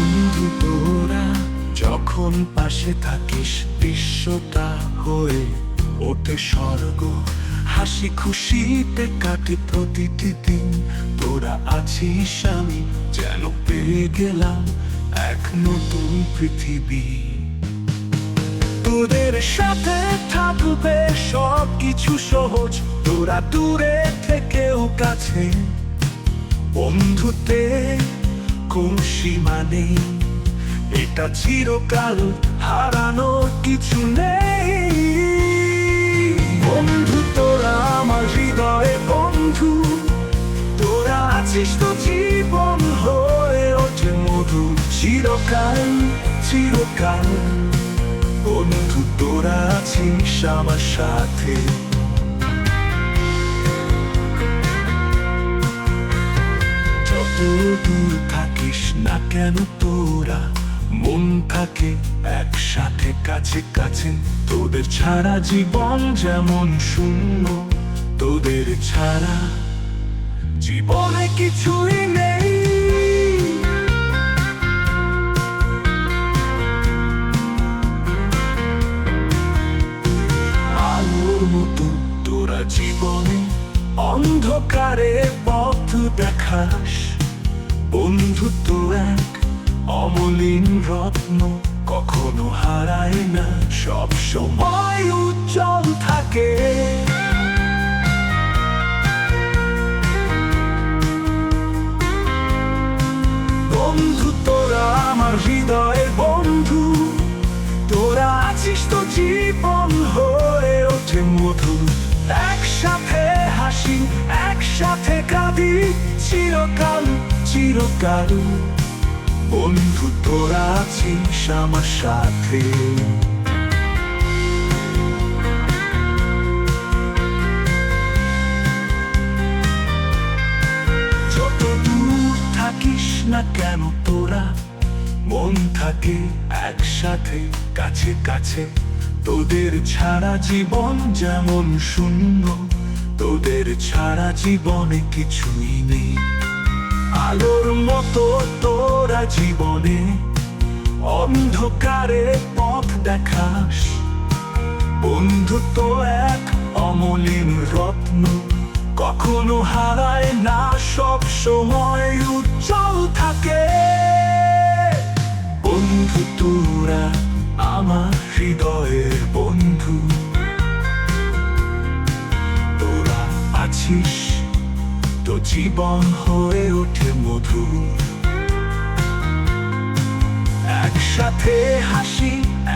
বন্ধু তোরা যখন পাশে থাকিস বিশ্বটা হয়ে ওঠে স্বর্গ। হাসি খুশিতে কাটে প্রতিটি দিন। তোরা আছিস, আমি যেন পেয়ে গেলাম এক নতুন পৃথিবী। তোদের সাথে থাকবে সব কিছু সহজ, তোরা দূরে থেকেও কাছে। বন্ধুতে কোন সীমা নেই, এটা চিরকাল হারানোর কিছু নেই। বন্ধু তোরা আমার হৃদয়ে বন্ধু, তোরা আছিস তো জীবন হয়ে ওঠে মধু। চিরকাল চিরকাল বন্ধু তোরা আছিস আমার সাথে। যত দূর থাকিস না কেন তোরা, মন থাকে একসাথে কাছে কাছে। তোদের ছাড়া জীবন যেমন শূন্য, তোদের ছাড়া জীবনে কিছুই নেই। আলোর মতো তোরা জীবনে অন্ধকারে পথ দেখাস। বন্ধুত্ব এক অমলিন রত্ন, কখনো হারায় না, সব সময় উজ্জ্বল থাকে। বন্ধু তোরা আমার হৃদয়ের বন্ধু, তোরা আছিস তো জীবন হয়ে ওঠে মধু। একসাথে হাসি একসাথে কাঁদি, চিরকাল চিরকাল বন্ধু তোরা আছিস আমার সাথে। যত দূর থাকিস না কেন তোরা, মন থাকে একসাথে কাছে কাছে। তোদের ছাড়া জীবন যেমন শূন্য, তোদের ছাড়া জীবনে কিছুই নেই। আলোর মতো তোরা জীবনে অন্ধকারে পথ দেখাস। বন্ধুত্ব এক অমলিন রত্ন, কখনো হারায় না, সব সময় উজ্জ্বল থাকে। বন্ধু তোরা আমার হৃদয়ের বন্ধু, তোরা আছিস তো জীবন হয়ে ওঠে মধু। একসাথে হাসি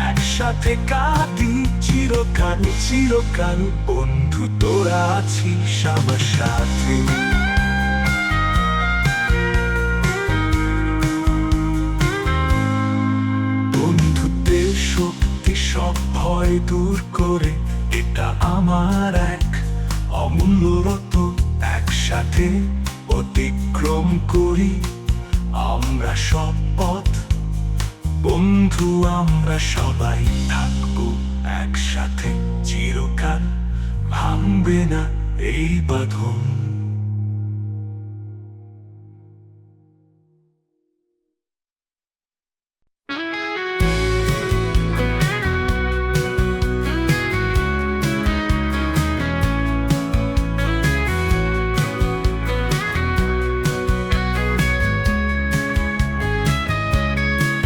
একসাথে কাঁদি, চিরকাল চিরকাল বন্ধু তোরা আছিস আমার সাথে। বন্ধুত্বের শক্তি সব ভয় দূর করে, এটা আমার এক অমূল্য রত্ন। একসাথে অতিক্রম করি আমরা সব পথ। বন্ধু আমরা সবাই থাকবো একসাথে চিরকাল, ভাঙবে না এই বাঁধন।